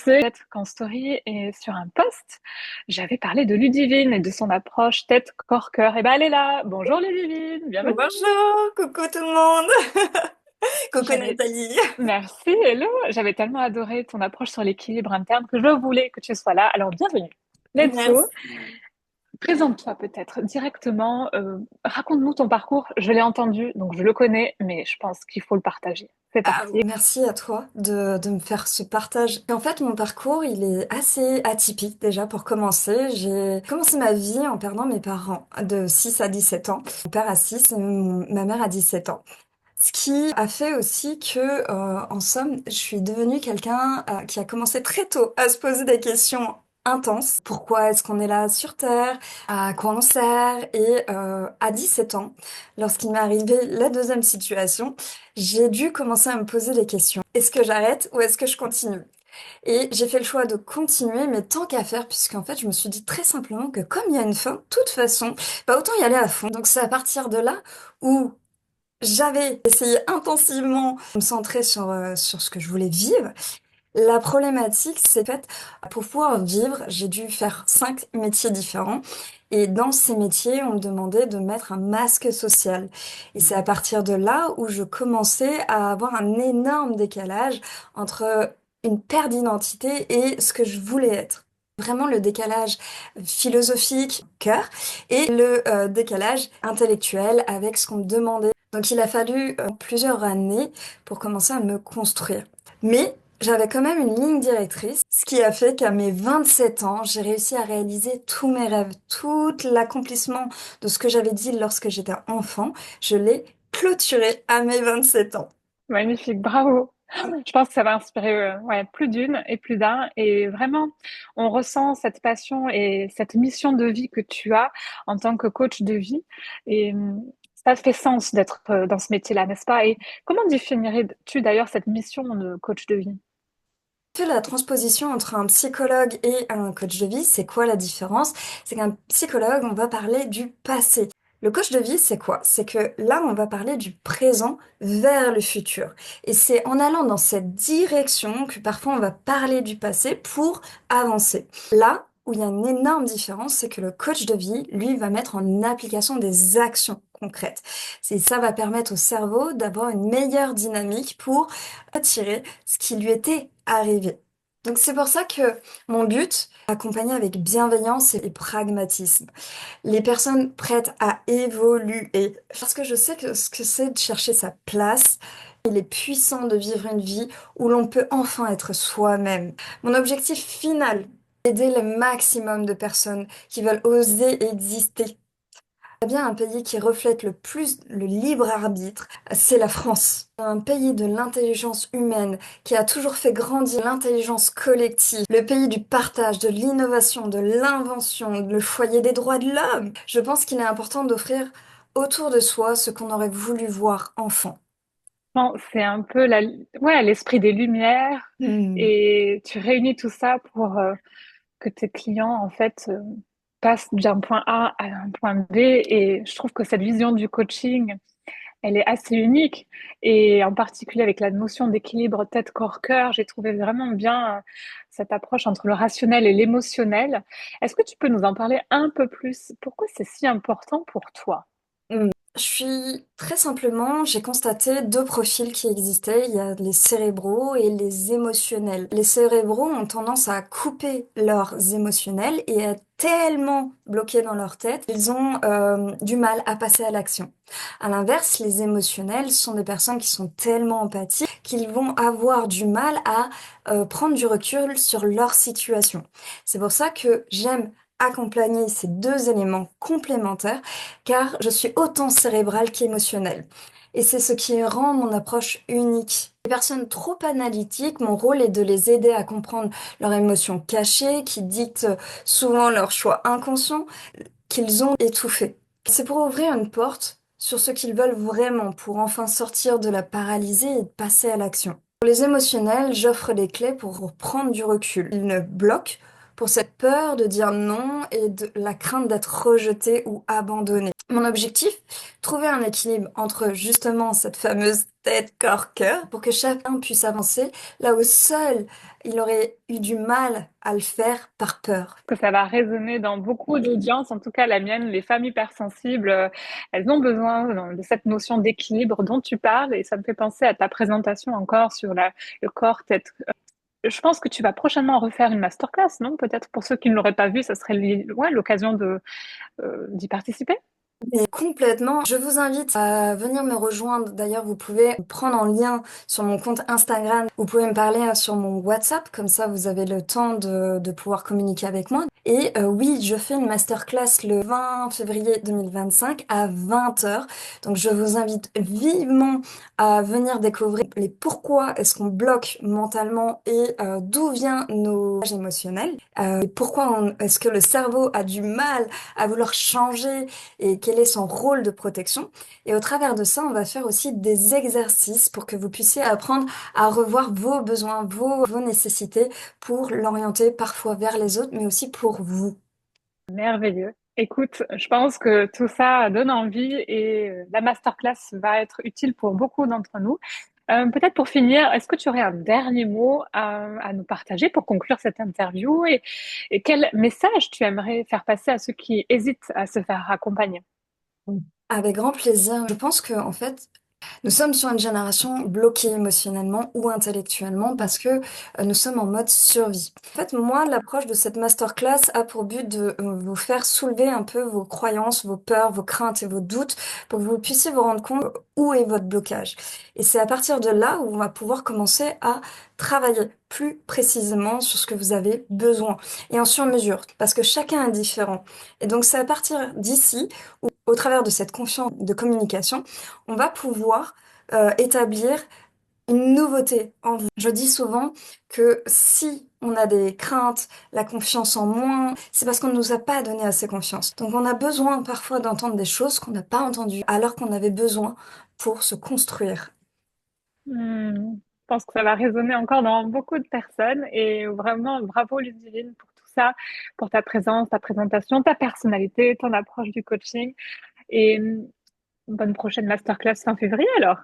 sais, peut-être qu'en story et sur un post, j'avais parlé de Ludivine et de son approche tête, corps, cœur. Et ben, elle est là. Bonjour Ludivine, bienvenue. Bonjour, coucou tout le monde. Coucou J'avais, Nathalie. merci, hello. J'avais tellement adoré ton approche sur l'équilibre interne que je voulais que tu sois là. Alors, bienvenue. Let's go. Merci. Présente-toi peut-être directement. Raconte-nous ton parcours. Je l'ai entendu, donc je le connais, mais je pense qu'il faut le partager. C'est parti. Merci à toi de me faire ce partage. En fait, mon parcours, il est assez atypique déjà pour commencer. J'ai commencé ma vie en perdant mes parents de 6 à 17 ans. Mon père a 6 et ma mère a 17 ans. Ce qui a fait aussi que, en somme, je suis devenue quelqu'un qui a commencé très tôt à se poser des questions intenses. Pourquoi est-ce qu'on est là sur Terre? À quoi on sert? Et à 17 ans, lorsqu'il m'est arrivé la deuxième situation, j'ai dû commencer à me poser des questions. Est-ce que j'arrête ou est-ce que je continue? Et j'ai fait le choix de continuer, mais tant qu'à faire, puisqu'en fait, je me suis dit très simplement que comme il y a une fin, de toute façon, bah autant y aller à fond. Donc c'est à partir de là où j'avais essayé intensivement de me centrer sur ce que je voulais vivre. La problématique, c'est fait, pour pouvoir vivre, j'ai dû faire 5 métiers différents. Et dans ces métiers, on me demandait de mettre un masque social. Et c'est à partir de là où je commençais à avoir un énorme décalage entre une perte d'identité et ce que je voulais être. Vraiment le décalage philosophique, cœur, et le décalage intellectuel avec ce qu'on me demandait. Donc il a fallu plusieurs années pour commencer à me construire. Mais j'avais quand même une ligne directrice, ce qui a fait qu'à mes 27 ans, j'ai réussi à réaliser tous mes rêves, tout l'accomplissement de ce que j'avais dit lorsque j'étais enfant, je l'ai clôturé à mes 27 ans. Magnifique, bravo. Je pense que ça va inspirer ouais, plus d'une et plus d'un. Et vraiment, on ressent cette passion et cette mission de vie que tu as en tant que coach de vie. Et ça fait sens d'être dans ce métier-là, n'est-ce pas? Et comment définirais-tu d'ailleurs cette mission de coach de vie? Fait la transposition entre un psychologue et un coach de vie, c'est quoi la différence? C'est qu'un psychologue, on va parler du passé. Le coach de vie, c'est quoi? C'est que là, on va parler du présent vers le futur. Et c'est en allant dans cette direction que parfois on va parler du passé pour avancer. Là où il y a une énorme différence, c'est que le coach de vie, lui, va mettre en application des actions concrètes. Ça va permettre au cerveau d'avoir une meilleure dynamique pour attirer ce qui lui était arrivé. Donc c'est pour ça que mon but, accompagner avec bienveillance et pragmatisme, les personnes prêtes à évoluer. Parce que je sais que ce que c'est de chercher sa place, il est puissant de vivre une vie où l'on peut enfin être soi-même. Mon objectif final, aider le maximum de personnes qui veulent oser exister. Il y a bien un pays qui reflète le plus le libre arbitre, c'est la France. Un pays de l'intelligence humaine qui a toujours fait grandir l'intelligence collective, le pays du partage, de l'innovation, de l'invention, le foyer des droits de l'homme. Je pense qu'il est important d'offrir autour de soi ce qu'on aurait voulu voir enfant. Bon, c'est un peu ouais, l'esprit des Lumières Hmm. et tu réunis tout ça pour que tes clients, en fait, passent d'un point A à un point B. Et je trouve que cette vision du coaching, elle est assez unique. Et en particulier avec la notion d'équilibre tête, corps, cœur, j'ai trouvé vraiment bien cette approche entre le rationnel et l'émotionnel. Est-ce que tu peux nous en parler un peu plus? Pourquoi c'est si important pour toi? Je suis très simplement, j'ai constaté 2 profils qui existaient. Il y a les cérébraux et les émotionnels. Les cérébraux ont tendance à couper leurs émotionnels et à tellement bloqués dans leur tête, ils ont du mal à passer à l'action. À l'inverse, les émotionnels sont des personnes qui sont tellement empathiques qu'ils vont avoir du mal à prendre du recul sur leur situation. C'est pour ça que j'aime accompagner ces 2 éléments complémentaires car je suis autant cérébrale qu'émotionnelle. Et c'est ce qui rend mon approche unique. Les personnes trop analytiques, mon rôle est de les aider à comprendre leurs émotions cachées, qui dictent souvent leurs choix inconscients, qu'ils ont étouffés. C'est pour ouvrir une porte sur ce qu'ils veulent vraiment, pour enfin sortir de la paralysie et passer à l'action. Pour les émotionnels, j'offre des clés pour prendre du recul. Ils ne bloquent pour cette peur de dire non et de la crainte d'être rejeté ou abandonné. Mon objectif, trouver un équilibre entre justement cette fameuse tête, corps, cœur, pour que chacun puisse avancer là où seul il aurait eu du mal à le faire par peur. Que ça va résonner dans beaucoup d'audiences, en tout cas la mienne, les femmes hypersensibles, elles ont besoin de cette notion d'équilibre dont tu parles et ça me fait penser à ta présentation encore sur le corps, tête. Je pense que tu vas prochainement refaire une masterclass, non? Peut-être pour ceux qui ne l'auraient pas vu, ça serait ouais, l'occasion d'y participer. Mais complètement. Je vous invite à venir me rejoindre. D'ailleurs, vous pouvez me prendre en lien sur mon compte Instagram. Vous pouvez me parler sur mon WhatsApp. Comme ça, vous avez le temps de pouvoir communiquer avec moi. Et oui, je fais une masterclass le 20 février 2025 à 20 heures. Donc, je vous invite vivement à venir découvrir les pourquoi est-ce qu'on bloque mentalement et d'où vient nos émotionnels. Et pourquoi est-ce que le cerveau a du mal à vouloir changer et quel est son rôle de protection. Et au travers de ça, on va faire aussi des exercices pour que vous puissiez apprendre à revoir vos besoins, vos nécessités pour l'orienter parfois vers les autres, mais aussi pour vous. Merveilleux. Écoute, je pense que tout ça donne envie et la masterclass va être utile pour beaucoup d'entre nous. Peut-être pour finir, est-ce que tu aurais un dernier mot à nous partager pour conclure cette interview et quel message tu aimerais faire passer à ceux qui hésitent à se faire accompagner? Avec grand plaisir. Je pense que, en fait, nous sommes sur une génération bloquée émotionnellement ou intellectuellement parce que nous sommes en mode survie. En fait, moi, l'approche de cette masterclass a pour but de vous faire soulever un peu vos croyances, vos peurs, vos craintes et vos doutes pour que vous puissiez vous rendre compte où est votre blocage. Et c'est à partir de là où on va pouvoir commencer à travailler plus précisément sur ce que vous avez besoin et en sur-mesure parce que chacun est différent. Et donc, c'est à partir d'ici où, au travers de cette confiance de communication, on va pouvoir établir une nouveauté en vous. Je dis souvent que si on a des craintes, la confiance en moins, c'est parce qu'on ne nous a pas donné assez confiance. Donc on a besoin parfois d'entendre des choses qu'on n'a pas entendues alors qu'on avait besoin pour se construire. Je pense que ça va résonner encore dans beaucoup de personnes et vraiment bravo Ludivine pour tout ça, pour ta présence, ta présentation, ta personnalité, ton approche du coaching et bonne prochaine masterclass fin février alors.